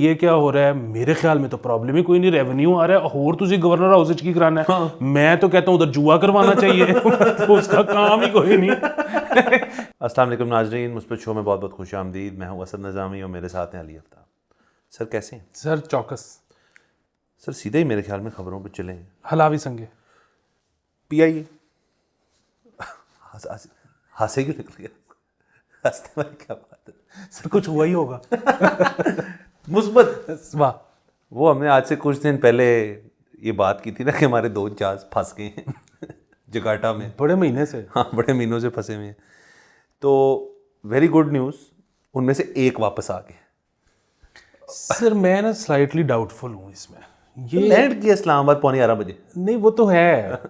ये क्या हो रहा है, मेरे ख्याल में तो प्रॉब्लम ही कोई नहीं, रेवेन्यू आ रहा है और तुझे गवर्नर हाउस की कराना है। हाँ। मैं तो कहता हूँ उधर जुआ करवाना चाहिए तो उसका काम ही कोई नहीं। अस्सलाम वालेकुम नाज़रीन, मुस्बत शो में बहुत बहुत खुश आमदीद। मैं हूँ असद निज़ामी और मेरे साथ हैं अली आफ्ताब। सर कैसे हैं? सर चौकस। सर सीधे ही मेरे ख्याल में खबरों पे चले हैं। हलावी संगे PIA हासे क्यों निकल गया? हंसने वाली क्या बात है सर, कुछ हुआ ही होगा। मुस्बत। वाह। वो हमने आज से कुछ दिन पहले ये बात की थी ना कि हमारे 2 जहाज फंस गए हैं जकार्ता में, बड़े महीने से। हाँ बड़े महीनों से फंसे हुए हैं। तो वेरी गुड न्यूज़, उनमें से एक वापस आ गए। सर मैं ना स्लाइटली डाउटफुल हूँ इसमें। ये लैंड किया इस्लामाबाद 11:15 नहीं, वो तो है।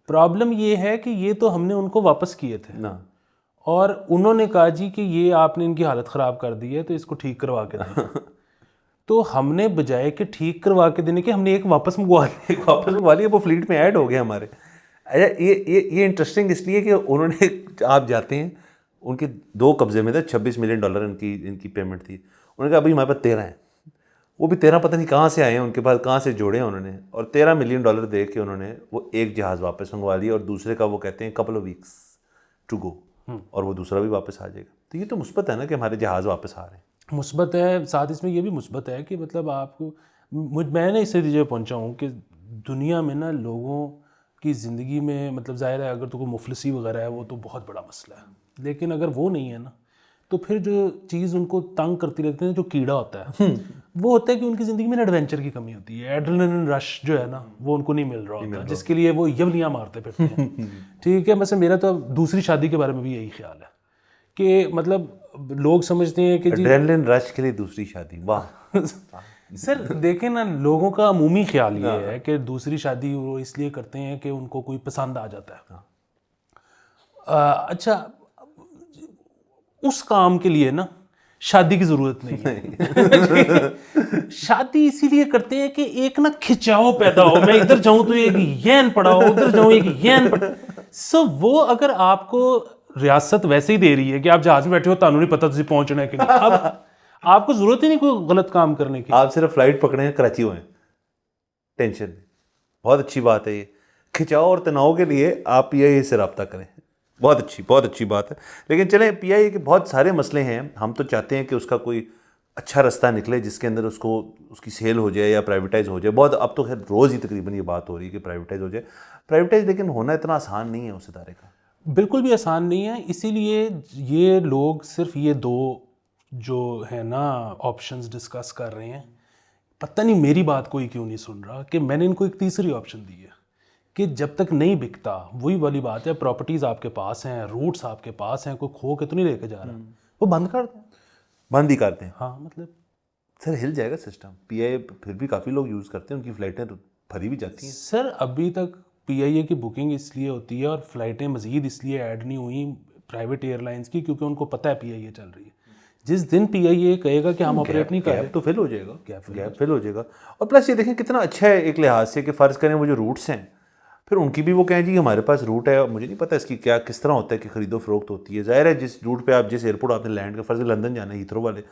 प्रॉब्लम ये है कि ये तो हमने उनको वापस किए थे ना। और उन्होंने कहा जी कि ये आपने इनकी हालत ख़राब कर दी है तो इसको ठीक करवा के दें। तो हमने बजाय कि ठीक करवा के देने के, हमने एक वापस मंगवा लिया। एक वापस मंगवा लिया, वो फ्लीट में ऐड हो गए हमारे। अच्छा, ये इंटरेस्टिंग इसलिए कि उन्होंने, आप जाते हैं उनके 2 कब्जे में थे, $26 मिलियन इनकी पेमेंट थी। उन्होंने कहा अभी हमारे पास 13 हैं। वो भी 13 पता नहीं कहाँ से आए हैं उनके पास, कहाँ से जोड़े हैं उन्होंने, और $13 मिलियन दे के उन्होंने वो एक जहाज़ वापस मंगवा लिया और दूसरे का वो कहते हैं couple of weeks to go, और वो दूसरा भी वापस आ जाएगा। तो ये तो मुस्बत है ना कि हमारे जहाज़ वापस आ रहे हैं। मुस्बत है, साथ इसमें ये भी मुस्बत है कि मतलब आपको, मैं इस नतीजे पे पहुंचा हूँ कि दुनिया में ना लोगों की ज़िंदगी में, मतलब ज़ाहिर है अगर तो कोई मुफलिसी वगैरह है वो तो बहुत बड़ा मसला है, लेकिन अगर वो नहीं है ना तो फिर जो चीज़ उनको तंग करती रहती है, जो कीड़ा होता है वो होता है कि उनकी ज़िंदगी में एडवेंचर की कमी होती है। एड्रेनलिन रश जो है ना वो उनको नहीं मिल रहा होता, जिसके लिए वो यवनियाँ मारते फिरते हैं। ठीक है, वैसे मेरा तो दूसरी शादी के बारे में भी यही ख्याल है कि मतलब लोग समझते हैं कि जी एड्रेनलिन रश के लिए दूसरी शादी, वाह। सर देखें ना, लोगों का अमूमी ख्याल ये है कि दूसरी शादी वो इसलिए करते हैं कि उनको कोई पसंद आ जाता है। अच्छा, उस काम के लिए ना शादी की जरूरत नहीं है। शादी इसीलिए करते हैं कि एक ना खिंचाव पैदा हो, मैं इधर जाऊं तो एक येन पड़ा हो, उधर जाऊं एक येन पड़ा। सो वो अगर आपको रियासत वैसे ही दे रही है कि आप जहाज में बैठे हो, तानू नहीं पता तुझे पहुंचना है कि नहीं, अब आपको जरूरत ही नहीं कोई गलत काम करने की। आप सिर्फ फ्लाइट पकड़े हैं, कराची हुए हैं, टेंशन नहीं। बहुत अच्छी बात है ये। खिंचाव और तनाव के लिए आप PIA से रब्ता करें, बहुत अच्छी बात है। लेकिन चलें, PIA के बहुत सारे मसले हैं। हम तो चाहते हैं कि उसका कोई अच्छा रास्ता निकले जिसके अंदर उसकी सेल हो जाए या प्राइवेटाइज हो जाए। बहुत, अब तो खैर रोज़ ही तकरीबन ये बात हो रही है कि प्राइवेटाइज हो जाए। प्राइवेटाइज लेकिन होना इतना आसान नहीं है उस इदारे का, बिल्कुल भी आसान नहीं है। इसीलिए ये लोग सिर्फ ये 2 जो है ना ऑप्शंस डिस्कस कर रहे हैं। पता नहीं मेरी बात कोई क्यों नहीं सुन रहा कि मैंने इनको एक तीसरी ऑप्शन दी है कि जब तक नहीं बिकता, वही वाली बात है, प्रॉपर्टीज़ आपके पास हैं, रूट्स आपके पास हैं, कोई खो के तो नहीं लेके जा रहा, वो बंद कर दें। बंद ही करते हैं। हाँ मतलब सर हिल जाएगा सिस्टम। PIA फिर भी काफ़ी लोग यूज़ करते हैं, उनकी फ़्लाइटें तो भरी भी जाती हैं। सर अभी तक PIA की बुकिंग इसलिए होती है और फ्लाइटें मज़ीद इसलिए ऐड नहीं हुई प्राइवेट एयरलाइंस की, क्योंकि उनको पता है PIA चल रही है। जिस दिन PIA कहेगा कि हम ऑपरेट नहीं कर रहे, गैप तो फिल हो जाएगा, गैप फिल हो जाएगा। और प्लस ये देखें कितना अच्छा है एक लिहाज से कि फ़र्ज़ करें वो जो रूट्स हैं, फिर उनकी भी वो कहें जी हमारे पास रूट है, मुझे नहीं पता इसकी क्या किस तरह होता है कि ख़रीदो फरोख्त होती है। ज़ाहिर है जिस रूट पे आप, जिस एयरपोर्ट आपने लैंड का, फ़र्ज़ लंदन जाना है हीथ्रो वाले,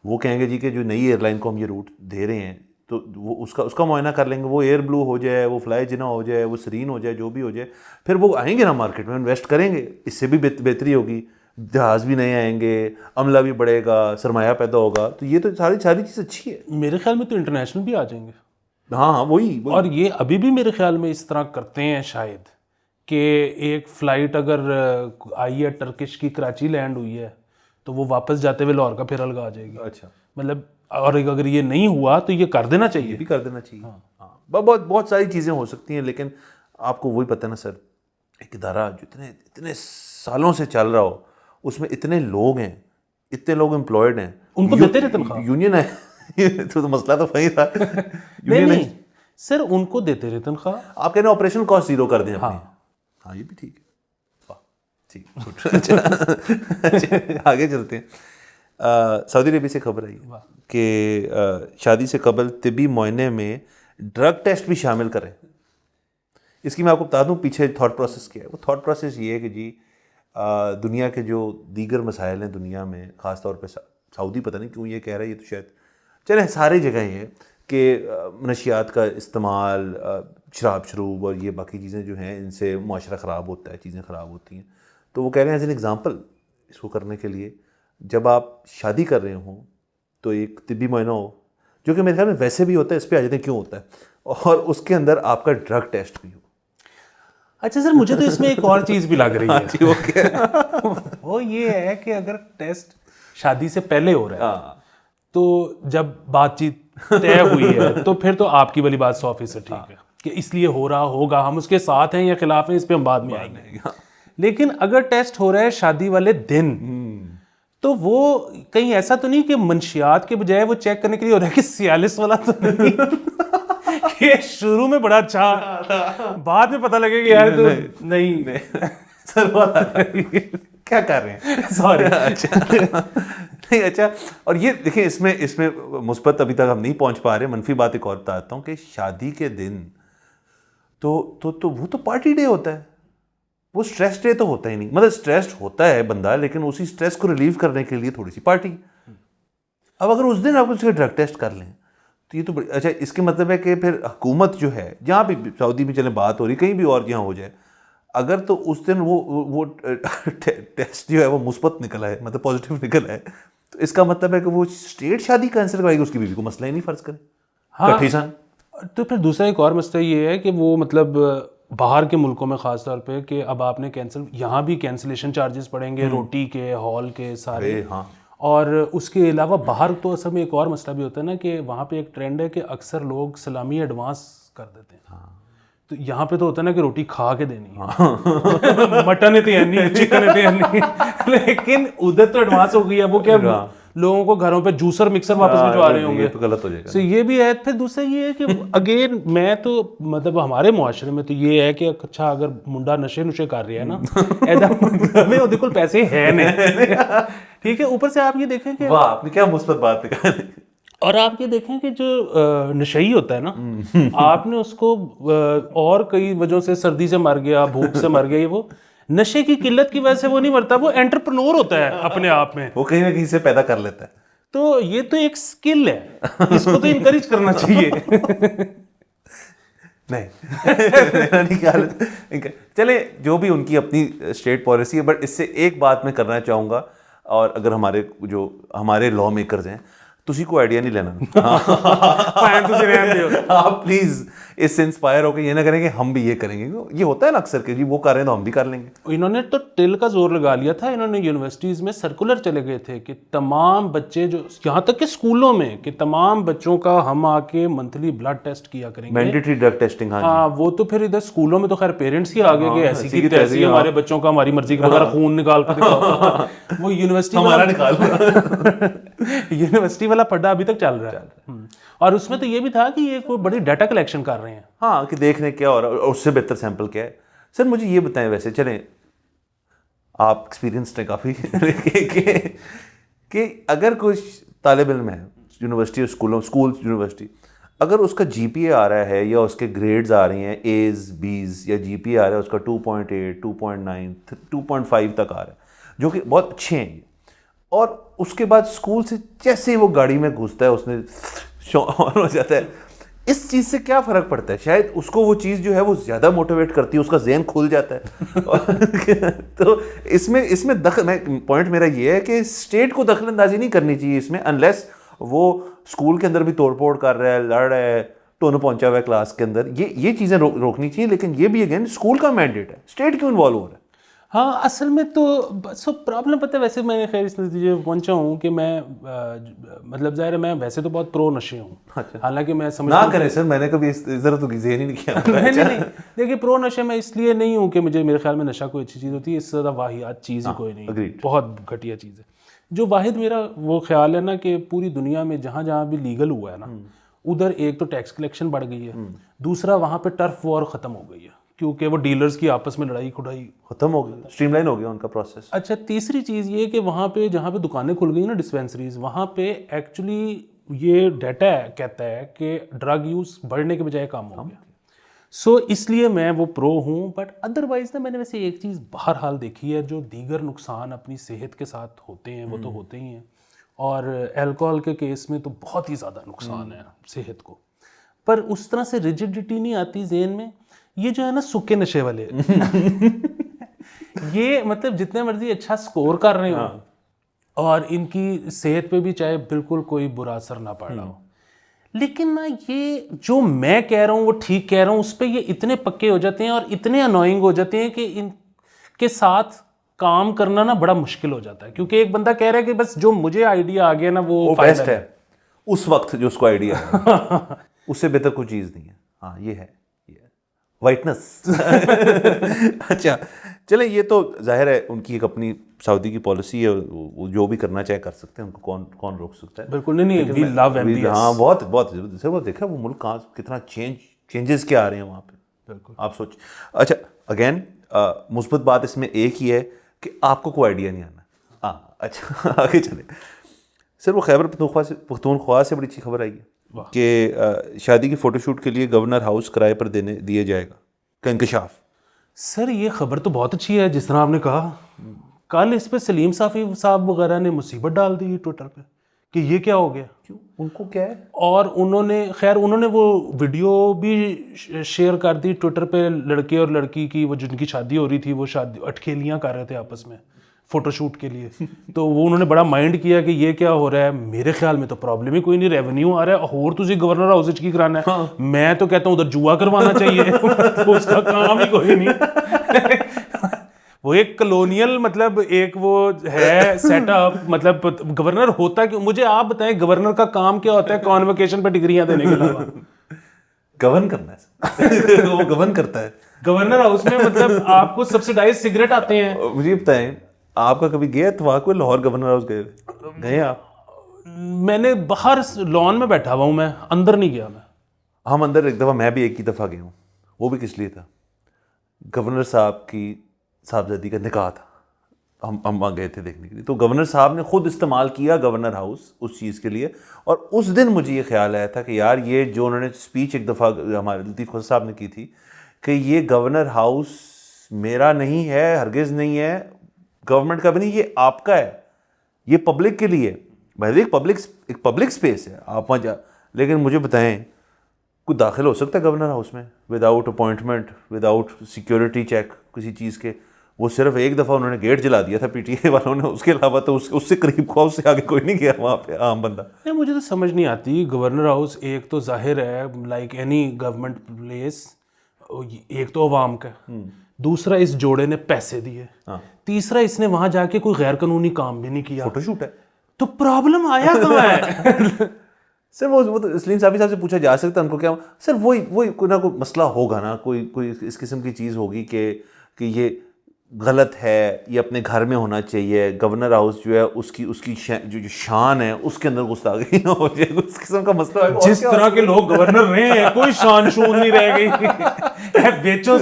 वो कहेंगे जी कि जो नई एयरलाइन को हम ये रूट दे रहे हैं तो वो उसका मुआयना कर लेंगे, वो एयर ब्लू हो जाए, वो फ्लाई जिना हो जाए, वो सरीन हो जाए, जो भी हो जाए, फिर वो आएंगे ना मार्केट में, इन्वेस्ट करेंगे, इससे भी बेहतरी होगी, जहाज़ भी नए आएंगे, अमला भी बढ़ेगा, सरमाया पैदा होगा। तो ये तो सारी चीज़ अच्छी है। मेरे ख्याल में तो इंटरनेशनल भी आ जाएंगे। हाँ वही। और ये अभी भी मेरे ख्याल में इस तरह करते हैं शायद कि एक फ़्लाइट अगर आई है टर्किश की, कराची लैंड हुई है, तो वो वापस जाते हुए लाहौर का फिर अलग आ जाएगी। अच्छा, मतलब और अगर ये नहीं हुआ तो ये कर देना चाहिए। ये भी कर देना चाहिए। हाँ बहुत सारी चीज़ें हो सकती हैं, लेकिन आपको वही पता है ना सर, एक इदारा जो इतने सालों से चल रहा हो, उसमें इतने लोग हैं, इतने लोग एम्प्लॉयड हैं, उनको देते रहे तनख्वाह। यूनियन है तो मसला तो वही था। यूनियन नहीं सर, उनको देते रहे तनख्वाह। आप कह रहे हैं ऑपरेशन कॉस्ट जीरो कर दें अपनी। हाँ ये भी ठीक है, वाह ठीक। अच्छा आगे चलते हैं। सऊदी अरबिया से खबर आई कि शादी से कबल तिबी मुआयने में ड्रग टेस्ट भी शामिल करें। इसकी मैं आपको बता दूं पीछे थॉट प्रोसेस क्या है। वो थॉट प्रोसेस ये है कि जी दुनिया के जो दीगर मसाइल हैं दुनिया में, ख़ास तौर पे सऊदी, पता नहीं क्यों ये कह रहा है, ये तो शायद चले सारी जगह ये कि नशियात का इस्तेमाल, शराब शरूब और ये बाकी चीज़ें जो हैं इनसे मुआशरा ख़राब होता है, चीज़ें ख़राब होती हैं। तो वो कह रहे हैं एज एन एग्ज़ाम्पल इसको करने के लिए, जब आप शादी कर रहे हों तो एक तिब्बी मुआयना हो, जो कि मेरे ख्याल में वैसे भी होता है, इस पर आ जाते हैं क्यों होता है, और उसके अंदर आपका ड्रग टेस्ट भी हो। अच्छा सर, मुझे तो इसमें एक और चीज़ भी लग रही है। जी, वो क्या? वो ये है कि अगर टेस्ट शादी से पहले हो रहा है हाँ, तो जब बातचीत तय हुई है तो फिर तो आपकी वाली बात 100% ठीक है कि इसलिए हो रहा होगा, हम उसके साथ हैं या खिलाफ हैं, इस पे हम बाद में आएंगे। लेकिन अगर टेस्ट हो रहा है शादी वाले दिन, तो वो कहीं ऐसा तो नहीं कि मंशियात के बजाय वो चेक करने के लिए हो रहा है कि 46 वाला तो नहीं कि शुरू में बड़ा अच्छा, बाद में पता लगे कि यार तो नहीं सर क्या कर रहे हैं? सॉरी। अच्छा नहीं, अच्छा, और ये देखिए इसमें मुस्बत अभी तक हम नहीं पहुंच पा रहे, मनफी बात एक और बताता हूँ कि शादी के दिन तो वो तो पार्टी डे होता है, वो स्ट्रेस डे तो होता ही नहीं। मतलब स्ट्रेस्ड होता है बंदा, लेकिन उसी स्ट्रेस को रिलीव करने के लिए थोड़ी सी पार्टी। अब अगर उस दिन आप उसके ड्रग टेस्ट कर लें तो ये तो बड़ी अच्छा, इसके मतलब है कि फिर हुकूमत जो है, जहाँ भी सऊदी में चले बात हो रही, कहीं भी और जहाँ हो जाए, अगर तो उस दिन वो टेस्ट जो है वो मुस्बत निकला है, मतलब पॉजिटिव निकला है, तो इसका मतलब है कि वो स्टेट शादी कैंसिल करवाएगी, उसकी बीवी को मसला ही नहीं, फर्ज करें। हाँ, कठी सन। तो फिर दूसरा एक और मसला ये है कि वो मतलब बाहर के मुल्कों में ख़ास तौर पे कि अब आपने कैंसिल, यहाँ भी कैंसिलेशन चार्जेस पड़ेंगे, रोटी के, हॉल के, सारे। हाँ, और उसके अलावा बाहर तो असल में एक और मसला भी होता है ना कि वहाँ पे एक ट्रेंड है कि अक्सर लोग सलामी एडवांस कर देते हैं। तो यहाँ पे तो होता है ना कि रोटी खा के देनी है। मटन इतनी नहीं, चिकन इतनी नहीं, लेकिन उधर तो एडवांस हो गई है। वो क्या लोगों को घरों पे जूसर मिक्सर वापस में जो आ रहे होंगे, तो गलत हो जाएगा। तो ये भी है। फिर दूसरा ये है कि अगेन मैं तो मतलब हमारे मुआशरे में तो ये है कि अच्छा अगर मुंडा नशे नुशे कर रहा है ना, ऐसा मतलब है बिल्कुल पैसे है नहीं, ठीक है। ऊपर से आप ये देखें कि वाह, आपने क्या मुस्बत बात निकाली। और आप ये देखें कि जो नशई होता है ना, आपने उसको और कई वजहों से, सर्दी से मर गया, भूख से मर गया, ये वो नशे की किल्लत की वजह से वो नहीं मरता, वो एंटरप्रेन्योर होता है अपने आप में, वो कहीं ना कहीं से पैदा कर लेता है। तो ये तो एक स्किल है, इसको तो इनकरेज करना चाहिए। नहीं मेरा नहीं ख्याल। चले, जो भी उनकी अपनी स्टेट पॉलिसी है, बट इससे एक बात मैं करना चाहूँगा, और अगर हमारे लॉ मेकर्स हैं, तुसी को आइडिया नहीं लेना। आप प्लीज इससे इंस्पायर होकर ये ना करें कि हम भी ये करेंगे। ये होता है ना अक्सर कि जी वो कर रहे हैं तो हम भी कर लेंगे। इन्होंने तो टिल का जोर लगा लिया था, इन्होंने यूनिवर्सिटीज़ में सर्कुलर चले गए थे कि तमाम बच्चे जो, यहाँ तक कि स्कूलों में, कि तमाम बच्चों का हम आके मंथली ब्लड टेस्ट किया करेंगे, मैंडेटरी ड्रग टेस्टिंग। हाँ, वो तो फिर इधर स्कूलों में तो खैर पेरेंट्स ही आगे के ऐसी की तैसी हमारे बच्चों का हमारी मर्जी के बगैर खून निकाल कर दिखाओ। वो यूनिवर्सिटी हमारा निकाल यूनिवर्सिटी वाला पड्डा अभी तक चल रहा है। और उसमें तो ये भी था कि ये कोई बड़ी डाटा कलेक्शन कर रहे हैं, हाँ, कि देख रहे क्या और उससे बेहतर सैंपल क्या है। सर मुझे ये बताएं, वैसे चलें आप एक्सपीरियंस्ड हैं काफ़ी, कि अगर कोई तालिब इल्म है यूनिवर्सिटी, स्कूल यूनिवर्सिटी, अगर उसका जीपीए आ रहा है या उसके ग्रेड्स आ रही हैं A's B's, या जीपीए आ रहा है उसका 2.8 2.9 2.5 तक आ रहा है, जो कि बहुत अच्छे हैं, और उसके बाद स्कूल से जैसे ही वो गाड़ी में घुसता है उसने ऑन हो जाता है, इस चीज़ से क्या फ़र्क पड़ता है? शायद उसको वो चीज़ जो है वो ज़्यादा मोटिवेट करती है, उसका ज़हन खुल जाता है। तो इसमें पॉइंट मेरा ये है कि स्टेट को दखल अंदाजी नहीं करनी चाहिए इसमें, अनलेस वो स्कूल के अंदर भी तोड़फोड़ कर रहा है, लड़ रहा है, टोन पहुंचा हुआ है क्लास के अंदर, ये चीज़ें रोकनी चाहिए। लेकिन ये भी अगेन स्कूल का मैंडेट है, स्टेट क्यों इन्वॉल्व हो रहा है? हाँ, असल में तो बस प्रॉब्लम पता है। वैसे मैंने खैर इस नतीजे पर पहुंचा हूँ कि मैं मतलब ज़ाहिर है मैं वैसे तो बहुत प्रो नशे हूँ। अच्छा। हालांकि मैं समझता ना करें सर, मैंने कभी इस तरह तो ज़हन ही नहीं किया। नहीं, देखिए प्रो नशे मैं इसलिए नहीं हूँ कि मेरे ख्याल में नशा कोई अच्छी चीज़ होती है, इससे ज़्यादा वाहियात चीज़ ही कोई नहीं, बहुत घटिया चीज़ है। जो वाहिद मेरा वो ख्याल है ना कि पूरी दुनिया में जहाँ जहाँ भी लीगल हुआ है ना, उधर एक तो टैक्स कलेक्शन बढ़ गई है, दूसरा वहाँ पे टर्फ वॉर ख़त्म हो गई है, क्योंकि वो डीलर्स की आपस में लड़ाई खुड़ाई खत्म हो गई, स्ट्रीमलाइन हो गया उनका प्रोसेस। अच्छा, तीसरी चीज़ ये कि वहाँ पे जहाँ पे दुकानें खुल गई ना, डिस्पेंसरीज, वहाँ पे एक्चुअली ये डाटा कहता है कि ड्रग यूज़ बढ़ने के बजाय कम हो गया। सो इसलिए मैं वो प्रो हूँ। बट अदरवाइज ना मैंने वैसे एक चीज़ बहरहाल देखी है, जो दीगर नुकसान अपनी सेहत के साथ होते हैं वो तो होते ही हैं, और अल्कोहल के केस में तो बहुत ही ज़्यादा नुकसान है सेहत को। पर उस तरह से रिजिडिटी नहीं आती जेन में। ये जो है ना सूखे नशे वाले ये मतलब जितने मर्जी अच्छा स्कोर कर रहे हो और इनकी सेहत पे भी चाहे बिल्कुल कोई बुरा असर ना पड़ रहा हो, लेकिन ना ये जो मैं कह रहा हूँ वो ठीक कह रहा हूँ उस पर ये इतने पक्के हो जाते हैं और इतने अनोइंग हो जाते हैं कि इनके साथ काम करना ना बड़ा मुश्किल हो जाता है। क्योंकि एक बंदा कह रहा है कि बस जो मुझे आइडिया आ गया ना वो बेस्ट है उस वक्त जो उसको आइडिया है उससे बेहतर कोई चीज़ नहीं है। हाँ ये है वाइटनेस अच्छा चलें, ये तो जाहिर है उनकी एक अपनी सऊदी की पॉलिसी है, वो जो भी करना चाहे कर सकते हैं, उनको कौन कौन रोक सकता है। बिल्कुल नहीं, वी लव एमबीएस। हाँ बहुत बहुत सर, वो देखा वो मुल्क कहाँ कितना चेंजेस क्या आ रहे हैं वहाँ पे, बिल्कुल आप सोच। अच्छा अगेन मुस्बत बात इसमें एक ही है कि आपको कोई आइडिया नहीं आना। हाँ अच्छा आगे चले सर, वो खैबर पख्तूनख्वा से बड़ी अच्छी खबर आई है कि शादी की फ़ोटोशूट के लिए गवर्नर हाउस किराए पर दिया जाएगा का इंकशाफ। सर ये खबर तो बहुत अच्छी है, जिस तरह आपने कहा। कल इस पे सलीम साफ़ी साहब वगैरह ने मुसीबत डाल दी ट्विटर पे कि ये क्या हो गया। क्यों, उनको क्या है? और उन्होंने वो वीडियो भी शेयर कर दी ट्विटर पे, लड़के और लड़की की, वो जिनकी शादी हो रही थी, वो शादी अटखेलियाँ कर रहे थे आपस में फोटोशूट के लिए। तो वो उन्होंने बड़ा माइंड किया कि ये क्या हो रहा है। मेरे ख्याल में तो प्रॉब्लम ही कोई नहीं, रेवेन्यू आ रहा है और तुझे गवर्नर हाउस की कराना है। हाँ। मैं तो कहता हूँ उधर जुआ करवाना चाहिए उसका काम ही कोई नहीं वो एक कॉलोनियल मतलब एक वो है सेटअप, मतलब गवर्नर होता कि, मुझे आप बताएं गवर्नर का काम क्या होता है कॉन्वोकेशन पे डिग्रियां देने के अलावा? गवर्न करना है वो गवर्न करता है गवर्नर हाउस में। मतलब आपको सब्सिडाइज सिगरेट आते हैं। मुझे बताएं, आपका कभी गया इत्तफाक कोई लाहौर गवर्नर हाउस गए आप? मैंने बाहर लॉन में बैठा हुआ हूँ, मैं अंदर नहीं गया। मैं हम अंदर एक दफ़ा, मैं भी एक ही दफ़ा गया हूँ, वो भी किस लिए था, गवर्नर साहब की साहबजादी का निकाह था, हम वहाँ गए थे देखने के लिए। तो गवर्नर साहब ने खुद इस्तेमाल किया गवर्नर हाउस उस चीज़ के लिए। और उस दिन मुझे ये ख्याल आया था कि यार ये जो उन्होंने स्पीच एक दफ़ा हमारे लतीफ़ खोसा साहब ने की थी कि ये गवर्नर हाउस मेरा नहीं है, हरगिज़ नहीं है, गवर्नमेंट का भी नहीं, ये आपका है, ये पब्लिक के लिए। भाई एक पब्लिक स्पेस है, आप वहाँ जा। लेकिन मुझे बताएं, कोई दाखिल हो सकता है गवर्नर हाउस में without appointment, without security check किसी चीज़ के? वो सिर्फ एक दफ़ा उन्होंने गेट जला दिया था पीटीए वालों ने, उसके अलावा तो उससे करीब को उससे आगे कोई नहीं गया वहाँ पे आम बंदा। नहीं, मुझे तो समझ नहीं आती। गवर्नर हाउस एक तो जाहिर है लाइक एनी गवर्नमेंट प्लेस, एक तो अवाम का, दूसरा इस जोड़े ने पैसे दिए, तीसरा इसने वहाँ जाके कोई गैर कानूनी काम भी नहीं किया, फोटोशूट है, तो प्रॉब्लम आया कहाँ है? सर वो तो सलीम साहब से पूछा जा सकता है उनको क्या सर, वही कोई ना कोई मसला होगा ना, कोई इस किस्म की चीज़ होगी कि ये गलत है, ये अपने घर में होना चाहिए, गवर्नर हाउस जो है उसकी जो शान है उसके अंदर गुस्ताखी ना हो जाए, उस किस्म का मसला है। जिस तरह के लोग गवर्नर रहे हैं कोई शान शून नहीं रह गई बेचो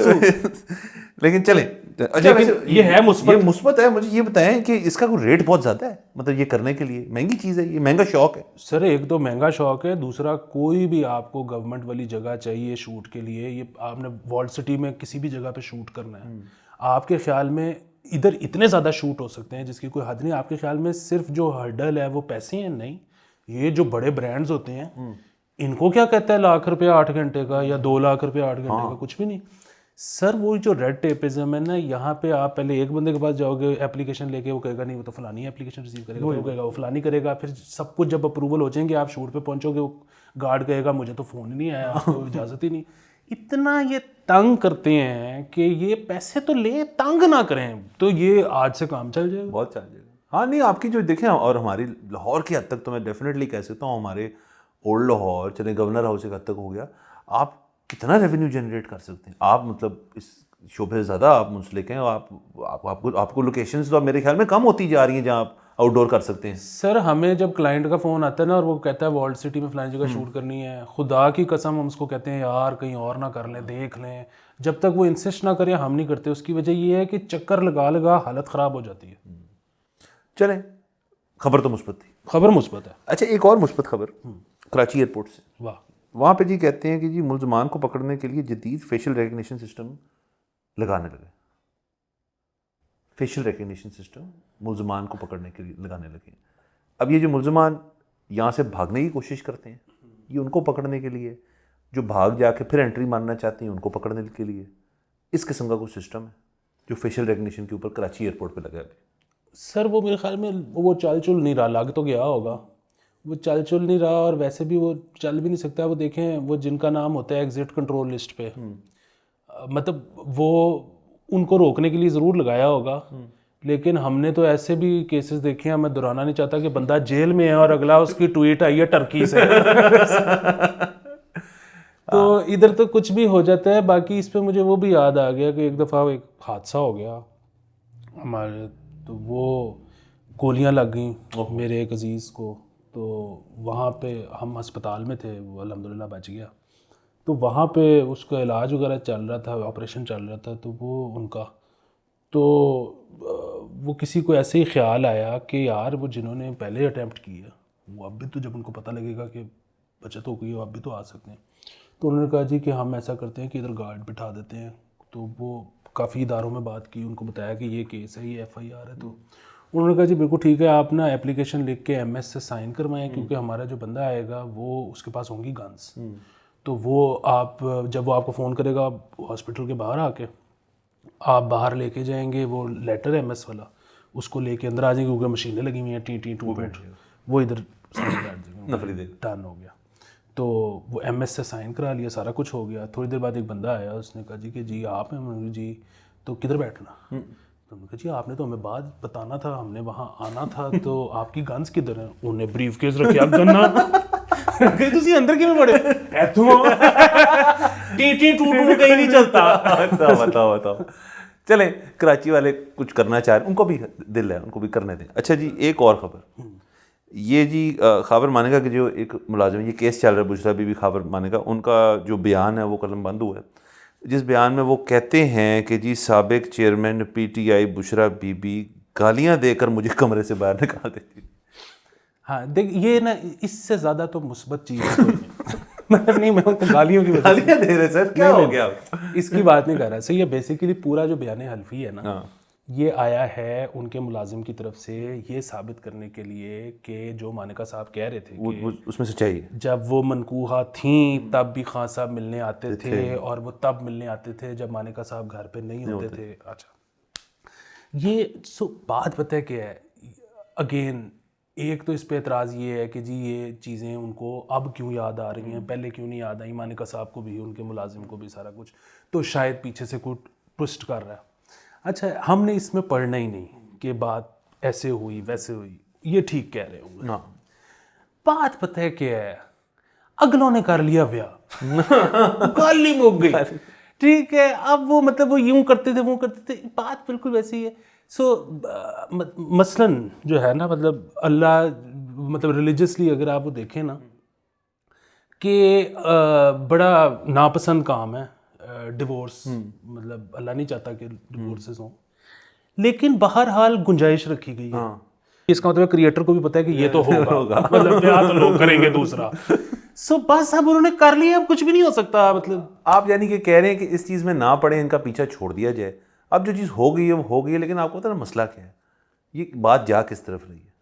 लेकिन चले, अच्छा ये है मुस्बत है। मुझे ये बताएं कि इसका कोई रेट बहुत ज़्यादा है, मतलब ये करने के लिए महंगी चीज़ है, ये महंगा शौक है? सर एक तो महंगा शौक है, दूसरा कोई भी आपको गवर्नमेंट वाली जगह चाहिए शूट के लिए, ये आपने वॉल्ड सिटी में किसी भी जगह पे शूट करना है, आपके ख्याल में इधर इतने ज़्यादा शूट हो सकते हैं जिसकी कोई हद नहीं। आपके ख्याल में सिर्फ जो हर्डल है वो पैसे हैं? नहीं, ये जो बड़े ब्रांड्स होते हैं इनको क्या कहता है लाख रुपया 8 घंटे का या 2 लाख रुपया 8 घंटे का, कुछ भी नहीं सर। वो जो रेड टेपिज्म है ना, यहाँ पे आप पहले एक बंदे के पास जाओगे एप्लीकेशन लेके, वो कहेगा नहीं वो तो फलानी एप्लीकेशन रिसीव करेगा, वो कहेगा वो फलानी करेगा, फिर सब कुछ जब अप्रूवल हो जाएंगे आप शूट पे पहुंचोगे, वो गार्ड कहेगा मुझे तो फ़ोन ही नहीं आया, आपको इजाज़त ही नहीं। इतना ये तंग करते हैं कि ये पैसे तो ले, तंग ना करें, तो ये आज से काम चल जाएगा, बहुत चल जाएगा। हाँ नहीं, आपकी जो देखें, और हमारी लाहौर की हद तक तो मैं डेफिनेटली कह सकता हूँ, हमारे ओल्ड लाहौर चले गवर्नर हाउस एक हद तक हो गया, आप कितना रेवेन्यू जनरेट कर सकते हैं आप, मतलब इस शोबे से ज़्यादा आप मुंसलिक हैं। आपको लोकेशंस तो मेरे ख्याल में कम होती जा रही हैं जहाँ आप आउटडोर कर सकते हैं। सर हमें जब क्लाइंट का फ़ोन आता है ना और वो कहता है वॉल्ड सिटी में फलानी जगह शूट करनी है, खुदा की कसम हम उसको कहते हैं यार कहीं और ना कर लें, देख लें। जब तक वो इंसिस्ट ना करें हम नहीं करते। उसकी वजह ये है कि चक्कर लगा हालत ख़राब हो जाती है। चलें, खबर तो मुस्बत थी, खबर मुस्बत है। अच्छा एक और मुस्बत खबर कराची एयरपोर्ट से। वाह। वहाँ पे जी कहते हैं कि जी मुलजमान को पकड़ने के लिए जदीद फेशियल रिकग्निशन सिस्टम लगाने लगे। फेशियल रिकग्निशन सिस्टम मुलजमान को पकड़ने के लिए लगाने लगे। अब ये जो मुल्ज़मान यहाँ से भागने की कोशिश करते हैं, ये उनको पकड़ने के लिए, जो भाग जाके फिर एंट्री मारना चाहते हैं उनको पकड़ने के लिए, इस किस्म का कुछ सिस्टम है जो फेशियल रिकग्निशन के ऊपर कराची एयरपोर्ट पे लगा है। सर वो मेरे ख्याल में वो चाल चुल नहीं रहा, लग तो गया होगा, वो चाल चुल नहीं रहा, और वैसे भी वो चल भी नहीं सकता। वो देखें, वो जिनका नाम होता है एग्जिट कंट्रोल लिस्ट पे, मतलब वो उनको रोकने के लिए ज़रूर लगाया होगा, लेकिन हमने तो ऐसे भी केसेस देखे हैं, मैं दोहराना नहीं चाहता, कि बंदा जेल में है और अगला उसकी ट्वीट आई है टर्की से। तो इधर तो कुछ भी हो जाता है। बाकी इस पे मुझे वो भी याद आ गया कि एक दफ़ा एक हादसा हो गया हमारे, तो वो गोलियां लग गई मेरे एक अजीज़ को, तो वहाँ पे हम अस्पताल में थे, वो अल्हम्दुलिल्लाह बच गया। तो वहाँ पे उसका इलाज वगैरह चल रहा था, ऑपरेशन चल रहा था, तो वो उनका तो वो किसी को ऐसे ही ख्याल आया कि यार वो जिन्होंने पहले अटैम्प्ट किया वो अब भी, तो जब उनको पता लगेगा कि बचत हो गई है अब भी तो आ सकते हैं, तो उन्होंने कहा जी कि हम ऐसा करते हैं कि इधर गार्ड बिठा देते हैं। तो वो काफ़ी इदारों में बात की, उनको बताया कि ये केस है, ये FIR है, तो उन्होंने कहा जी बिल्कुल ठीक है, आप ना एप्लीकेशन लिख के MS से साइन करवाएं, क्योंकि हमारा जो बंदा आएगा वो उसके पास होंगी गन्स, तो वो आप जब वो आपको फ़ोन करेगा हॉस्पिटल के बाहर आके आप बाहर लेके जाएंगे वो लेटर MS वाला, उसको लेके अंदर आ जाएंगे, क्योंकि मशीनें लगी हुई हैं टी 2 मिनट, वो इधर डन हो गया। तो वो MS से साइन करा लिया, सारा कुछ हो गया। थोड़ी देर बाद एक बंदा आया, उसने कहा जी कि जी आप हैं? मैंने कहा जी, तो किधर बैठना? तो मैंने कहा जी आपने तो हमें बात बताना था, हमने वहाँ आना था, तो आपकी गन्स किधर हैं? उन्हें ब्रीफ केस रखे गन्ना तुसी अंदर किवें बड़े इत्थों टी 2 कहीं नहीं चलता। बताओ। चलें, कराची वाले कुछ करना चाह रहे हैं, उनको भी दिल है, उनको भी करने दें। अच्छा जी, एक और ख़बर, ये जी खाबर मानेगा कि जो एक मुलाजिम, ये केस चल रहा है बुशरा बीबी खाबर मानेगा, उनका जो बयान है वो कलम बंद हुआ है, जिस बयान में वो कहते हैं कि जी साबिक चेयरमैन PTI बुशरा बीबी गालियां देकर मुझे कमरे से बाहर निकाल देती। हाँ देख, ये ना इससे ज़्यादा तो मुस्बत चीज़ है मतलब नहीं, मैं उनको गालियों की गालियां दे रहे सर, क्या हो गया? इसकी बात नहीं कर रहा सर। ये बेसिकली पूरा जो बयान हल्फी है ना, ये आया है उनके मुलाजिम की तरफ से, ये साबित करने के लिए कि जो मानिका साहब कह रहे थे कि उसमें सच्चाई है, जब वो मनकूहा थी तब भी खान साहब मिलने आते थे, और वो तब मिलने आते थे जब मानिका साहब घर पे नहीं होते थे। अच्छा, ये बात पता है क्या है? अगेन एक तो इस पे एतराज़ ये है कि जी ये चीज़ें उनको अब क्यों याद आ रही हैं, पहले क्यों नहीं याद आई? मानिका साहब को भी, उनके मुलाजिम को भी, सारा कुछ तो शायद पीछे से कोई ट्विस्ट कर रहा है। अच्छा, हमने इसमें पढ़ना ही नहीं कि बात ऐसे हुई वैसे हुई, ये ठीक कह रहे होंगे। बात पता है क्या है? अगलों ने कर लिया ब्याह गाली मुक गई, ठीक है। अब वो मतलब वो यूं करते थे, वो करते थे, बात बिल्कुल वैसी है। मसलन जो है ना, मतलब अल्लाह, मतलब रिलीजियसली अगर आप वो देखें ना कि बड़ा नापसंद काम है डिवोर्स, मतलब अल्लाह नहीं चाहता कि डिवोर्सेस हों, लेकिन बहरहाल गुंजाइश रखी गई है। इसका मतलब क्रिएटर को भी पता है कि ये तो होगा मतलब ब्याह तो लोग करेंगे दूसरा। बस अब उन्होंने कर लिया, अब कुछ भी नहीं हो सकता। मतलब आप यानी कि कह रहे हैं कि इस चीज़ में ना पड़े, इनका पीछा छोड़ दिया जाए। अब जो चीज़ हो गई है वो हो गई है, लेकिन आपको पता है मसला क्या है, ये बात जा किस तरफ रही है?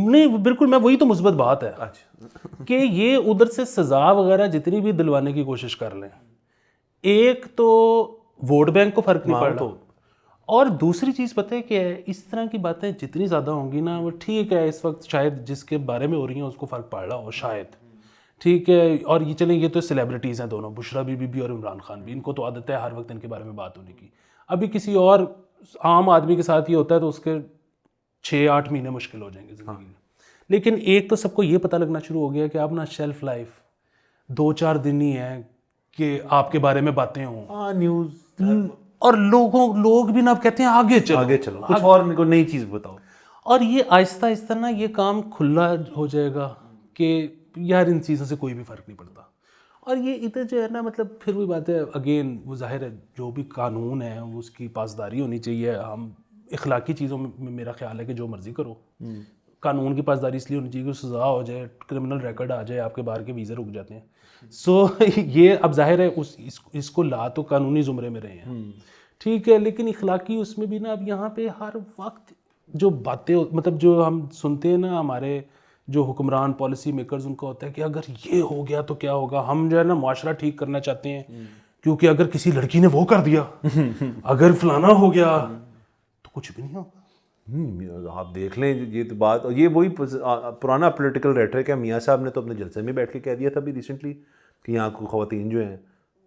नहीं बिल्कुल, मैं वही तो मुस्बत बात है। अच्छा कि ये उधर से सजा वगैरह जितनी भी दिलवाने की कोशिश कर लें, एक तो वोट बैंक को फर्क नहीं पड़ रहा, और दूसरी चीज़ पता है क्या है, इस तरह की बातें जितनी ज़्यादा होंगी ना, वो ठीक है इस वक्त शायद जिसके बारे में हो रही हैं उसको फ़र्क पड़ रहा हो शायद, ठीक है। और ये चलें, ये तो सेलिब्रिटीज़ हैं दोनों, बुशरा बीबी भी और इमरान खान भी, इनको तो आदत है हर वक्त इनके बारे में बात होने की। अभी किसी और आम आदमी के साथ ये होता है तो उसके 6-8 महीने मुश्किल हो जाएंगे ज़िंदगी में। लेकिन एक तो सबको ये पता लगना शुरू हो गया कि अब ना शेल्फ लाइफ 2-4 दिन ही है कि आपके बारे में बातें हों, न्यूज़, और लोग भी ना अब कहते हैं आगे चलो कुछ और मेरे को नई चीज़ बताओ। और ये आहिस्ता आहिस्ता ना ये काम खुला हो जाएगा कि यार इन चीज़ों से कोई भी फ़र्क नहीं पड़ता। और ये इधर जो है ना, मतलब फिर वही बात है, अगेन वो जाहिर है जो भी कानून है उसकी पासदारी होनी चाहिए। हम इखलाकी चीज़ों में मेरा ख्याल है कि जो मर्ज़ी करो, कानून की पासदारी इसलिए होनी चाहिए कि सज़ा हो जाए, क्रिमिनल रिकॉर्ड आ जाए, आपके बाहर के वीज़े रुक जाते हैं। ये अब जाहिर है इसको ला तो कानूनी ज़ुमरे में रहे हैं, ठीक है, लेकिन इखलाकी उसमें भी ना अब यहाँ पे हर वक्त जो बातें, मतलब जो हम सुनते हैं ना, हमारे जो हुक्मरान पॉलिसी मेकर्स उनका होता है कि अगर ये हो गया तो क्या होगा, हम जो है ना माशरा ठीक करना चाहते हैं क्योंकि अगर किसी लड़की ने वो कर दिया अगर फलाना हो गया तो कुछ भी नहीं होगा। आप देख लें ये तो बात, और ये वही पुराना पॉलिटिकल रेटरिक है। मियाँ साहब ने तो अपने जलसे में बैठ के कह दिया था अभी रिसेंटली कि यहाँ को ख़वातीन जो हैं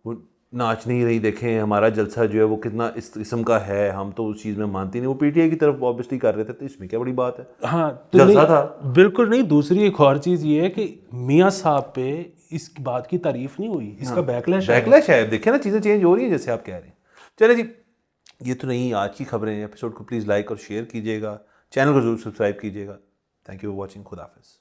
वो नाच नहीं रही, देखें हमारा जलसा जो है वो कितना इस किस्म का है, हम तो उस चीज़ में मानते नहीं। वो पीटीआई की तरफ ऑब्वियसली कर रहे थे, तो इसमें क्या बड़ी बात है। हाँ तो जलसा नहीं, था। बिल्कुल नहीं। दूसरी एक और चीज़ ये है कि मियाँ साहब पे इस बात की तारीफ नहीं हुई, इसका बैकलैश है। देखें ना चीज़ें चेंज हो रही हैं जैसे आप कह रहे हैं। चले जी, ये तो नहीं आज की खबरें हैं। एपिसोड को प्लीज़ लाइक और शेयर कीजिएगा, चैनल को जरूर सब्सक्राइब कीजिएगा। Thank you for watching. खुदा हाफिज़।